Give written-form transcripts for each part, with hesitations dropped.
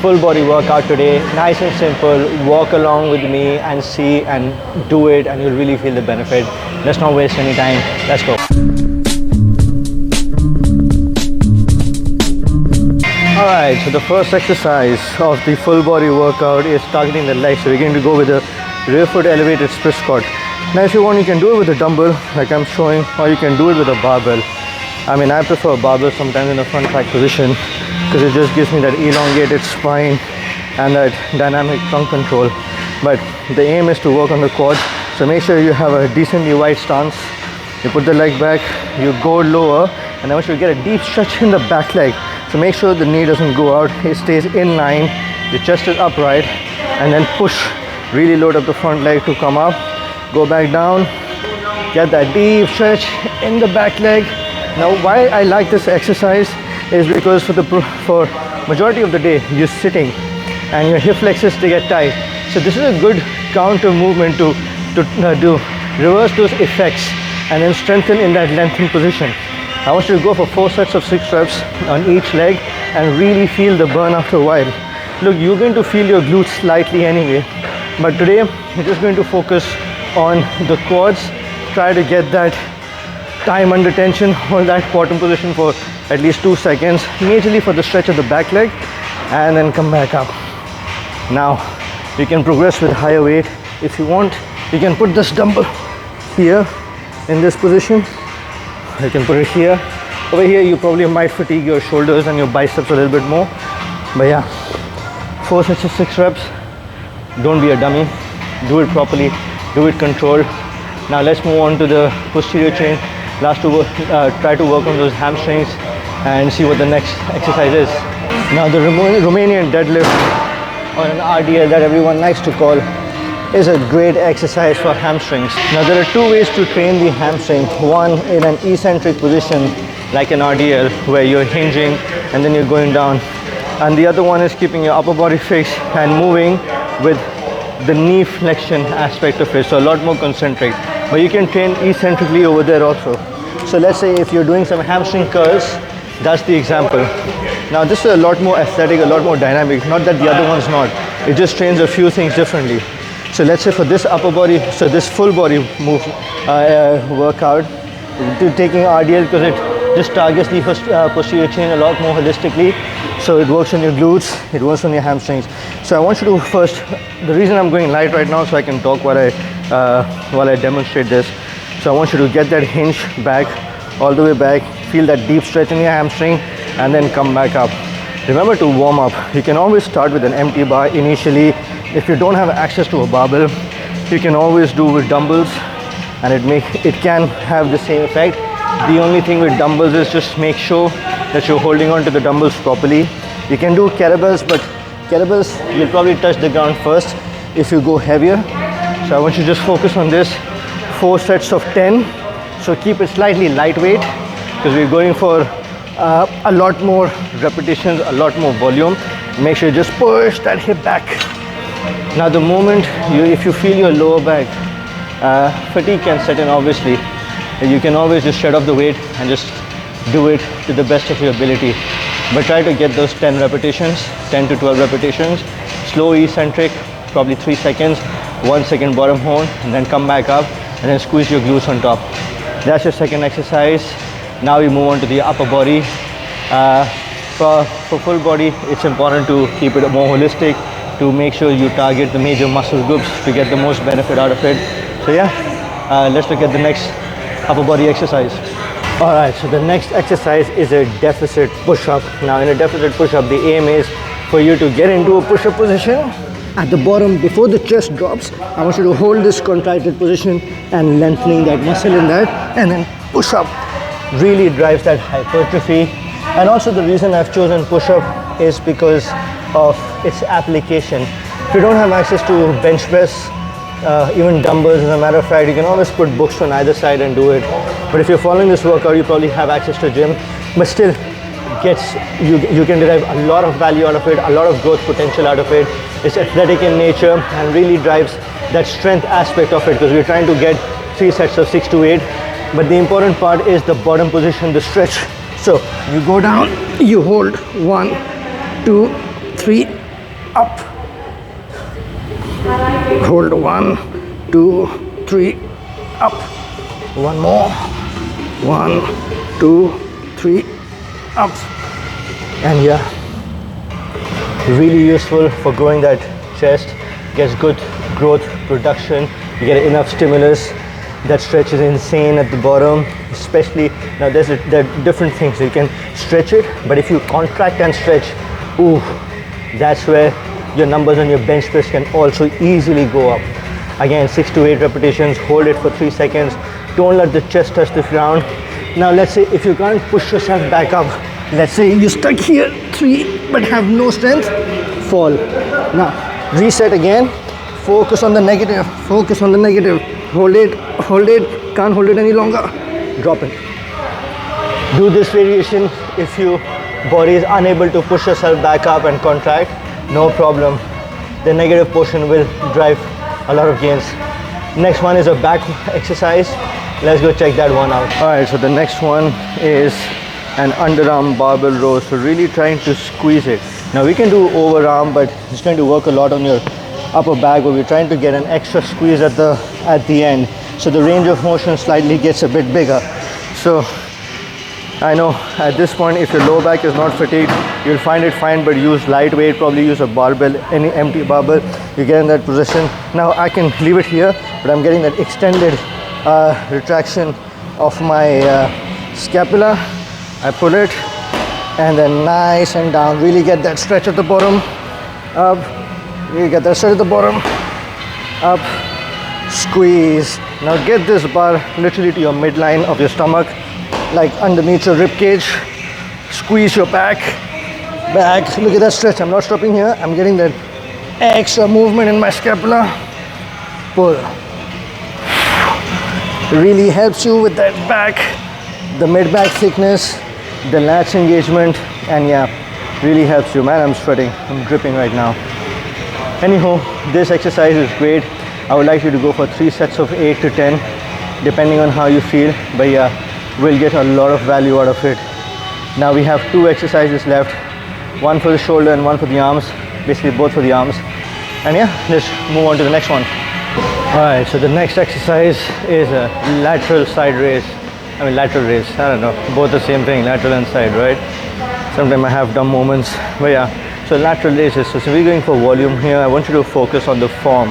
full body workout today, nice and simple. Walk along with me and see and do it, and you'll really feel the benefit. Let's not waste any time. Let's go. Alright, so the first exercise of the full body workout is targeting the legs. So we're going to go with a rear foot elevated split squat. Now if you want, you can do it with a dumbbell like I'm showing, or you can do it with a barbell. I mean, I prefer a barbell sometimes in a front rack position because it just gives me that elongated spine and that dynamic trunk control. But the aim is to work on the quad. So make sure you have a decently wide stance. You put the leg back, you go lower, and I want you to get a deep stretch in the back leg. So make sure the knee doesn't go out, it stays in line, your chest is upright, and then push, really load up the front leg to come up, go back down, get that deep stretch in the back leg. Now why I like this exercise is because for majority of the day you're sitting and your hip flexors they get tight. So this is a good counter movement to reverse those effects and then strengthen in that lengthened position. I want you to go for 4 sets of 6 reps on each leg and really feel the burn after a while. Look, you're going to feel your glutes slightly anyway, but today you're just going to focus on the quads. Try to get that time under tension, hold that bottom position for at least 2 seconds, majorly for the stretch of the back leg, and then come back up. Now you can progress with higher weight. If you want, you can put this dumbbell here in this position. You can put it here. Over here you probably might fatigue your shoulders and your biceps a little bit more, but yeah, 4 sets of 6 reps. Don't be a dummy, do it properly, do it controlled. Now let's move on to the posterior chain. Last two, try to work on those hamstrings and see what the next exercise is. Now the Romanian deadlift, or an RDL that everyone likes to call, is a great exercise for hamstrings. Now there are 2 ways to train the hamstring. One in an eccentric position like an RDL where you're hinging and then you're going down, and the other one is keeping your upper body fixed and moving with the knee flexion aspect of it, so a lot more concentric. But you can train eccentrically over there also. So let's say if you're doing some hamstring curls, that's the example. Now this is a lot more aesthetic, a lot more dynamic, not that the other one's not. It just trains a few things differently. So let's say for this upper body, so this full body move workout, taking RDL because it just targets the posterior chain a lot more holistically. So it works on your glutes, it works on your hamstrings. So I want you to first, the reason I'm going light right now so I can talk while I demonstrate this. So I want you to get that hinge back, all the way back, feel that deep stretch in your hamstring, and then come back up. Remember to warm up. You can always start with an empty bar initially. If you don't have access to a barbell, you can always do with dumbbells, and it can have the same effect. The only thing with dumbbells is just make sure that you're holding on to the dumbbells properly. You can do kettlebells, but kettlebells you'll probably touch the ground first if you go heavier. So I want you to just focus on this. 4 sets of 10. So keep it slightly lightweight because we're going for a lot more repetitions, a lot more volume. Make sure you just push that hip back. Now the moment if you feel your lower back fatigue can set in, obviously you can always just shut off the weight and just do it to the best of your ability. But try to get those 10 repetitions, 10 to 12 repetitions, slow eccentric, probably 3 seconds, 1 second bottom hold, and then come back up and then squeeze your glutes on top. That's your second exercise. Now we move on to the upper body. For full body, it's important to keep it more holistic, to make sure you target the major muscle groups to get the most benefit out of it. So yeah, let's look at the next upper body exercise. All right, so the next exercise is a deficit push-up. Now in a deficit push-up, the aim is for you to get into a push-up position. At the bottom, before the chest drops, I want you to hold this contracted position and lengthening that muscle in that, and then push up. Really drives that hypertrophy. And also the reason I've chosen push-up is because of its application. If you don't have access to bench press, even dumbbells, as a matter of fact, you can always put books on either side and do it. But if you're following this workout, you probably have access to a gym, but still you can derive a lot of value out of it, a lot of growth potential out of it. It's athletic in nature and really drives that strength aspect of it, because we're trying to get 3 sets of 6 to 8. But the important part is the bottom position, the stretch. So you go down, you hold 1, 2, 3, up. Hold 1, 2, 3, up. One more. 1, 2, 3, up. And yeah, really useful for growing that chest. Gets good growth, production. You get enough stimulus. That stretch is insane at the bottom, especially now. There are different things. You can stretch it, but if you contract and stretch, ooh, that's where your numbers on your bench press can also easily go up. Again, 6 to 8 repetitions. Hold it for 3 seconds. Don't let the chest touch the ground. Now let's say if you can't push yourself back up, let's say you're stuck here 3 but have no strength, fall. Now reset again. Focus on the negative. Focus on the negative. Hold it, can't hold it any longer, drop it. Do this variation if your body is unable to push yourself back up and contract, no problem. The negative portion will drive a lot of gains. Next one is a back exercise. Let's go check that one out. All right, so the next one is an underarm barbell row. So really trying to squeeze it. Now we can do overarm, but it's going to work a lot on your upper back, but we're trying to get an extra squeeze at the end, so the range of motion slightly gets a bit bigger. So I know at this point, if your lower back is not fatigued, you'll find it fine, but use lightweight, probably use a barbell, any empty barbell. You get in that position. Now I can leave it here, but I'm getting that extended retraction of my scapula. I pull it and then nice and down, really get that stretch at the bottom, up. You get that stretch at the bottom, up, squeeze. Now get this bar literally to your midline of your stomach, like underneath your rib cage. Squeeze your back. Look at that stretch. I'm not stopping here. I'm getting that extra movement in my scapula. Pull. Really helps you with that back, the mid back thickness, the lats engagement, and yeah, really helps you. Man, I'm sweating. I'm dripping right now. Anyhow, this exercise is great. I would like you to go for 3 sets of 8 to 10, depending on how you feel. But yeah, we'll get a lot of value out of it. Now we have 2 exercises left, one for the shoulder and one for the arms, basically both for the arms. And yeah, let's move on to the next one. All right, so the next exercise is a lateral side raise. Lateral raise, I don't know, both the same thing, lateral and side, right? Sometimes I have dumb moments, but yeah. So lateral raises, so we're going for volume here. I want you to focus on the form.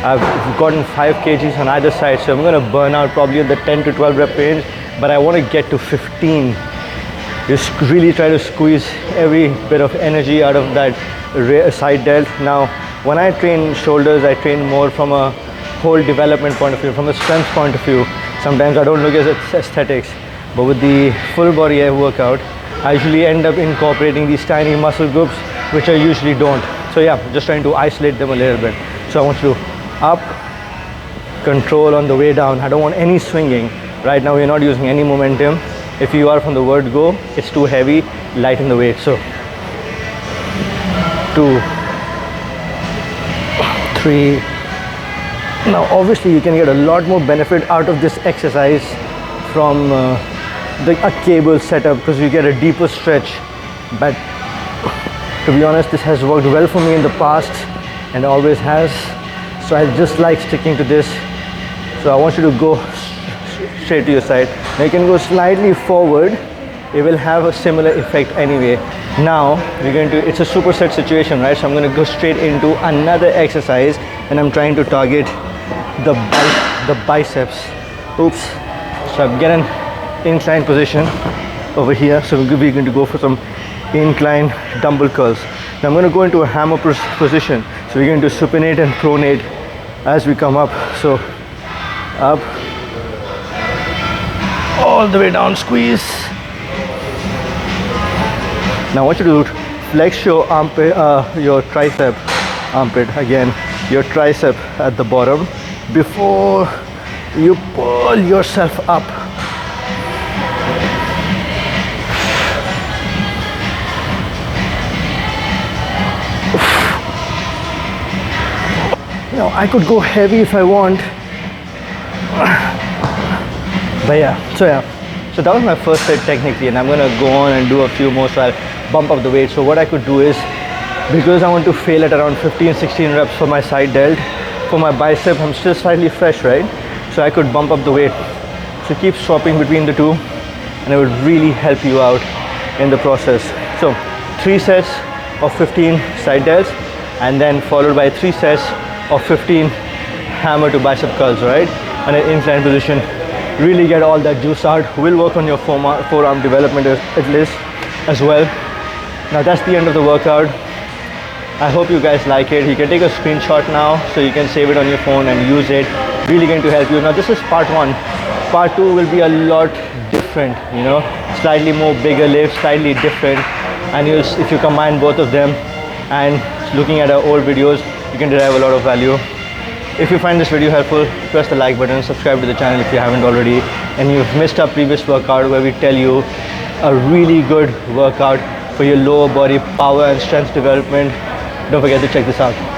I've gotten 5 kgs on either side, so I'm going to burn out probably in the 10 to 12 rep range, but I want to get to 15. Just really try to squeeze every bit of energy out of that side delt. Now, when I train shoulders, I train more from a whole development point of view, from a strength point of view. Sometimes I don't look at aesthetics, but with the full body workout, I usually end up incorporating these tiny muscle groups, which I usually don't. So yeah, just trying to isolate them a little bit. So I want you to up, control on the way down. I don't want any swinging. Right now we're not using any momentum. If you are from the word go, it's too heavy, lighten the weight. So 2, 3. Now obviously you can get a lot more benefit out of this exercise from a cable setup, because you get a deeper stretch. But to be honest, this has worked well for me in the past and always has. So I just like sticking to this. So I want you to go straight to your side. Now you can go slightly forward. It will have a similar effect anyway. Now we're going to, it's a superset situation, right? So I'm going to go straight into another exercise, and I'm trying to target the biceps. Oops. So I'm getting incline position over here. So we're going to go for some incline dumbbell curls. Now I'm going to go into a hammer position. So we're going to supinate and pronate as we come up. So up, all the way down, squeeze. Now I want you to flex your armpit, your tricep armpit, again, your tricep at the bottom before you pull yourself up. Now I could go heavy if I want, but yeah, so that was my first set technically, and I'm gonna go on and do a few more, so I'll bump up the weight. So what I could do is because I want to fail at around 15-16 reps for my side delt. For my bicep, I'm still slightly fresh, right? So I could bump up the weight. So keep swapping between the two, and it would really help you out in the process. So 3 sets of 15 side delts, and then followed by 3 sets of 15 hammer to bicep curls, right? And an incline position. Really get all that juice out. Will work on your forearm development at least as well. Now that's the end of the workout. I hope you guys like it. You can take a screenshot now so you can save it on your phone and use it. Really going to help you. Now this is part 1. Part 2 will be a lot different, you know, slightly more bigger lifts, slightly different. And if you combine both of them and looking at our old videos, you can derive a lot of value. If you find this video helpful, press the like button, subscribe to the channel if you haven't already, and you've missed our previous workout where we tell you a really good workout for your lower body power and strength development, don't forget to check this out.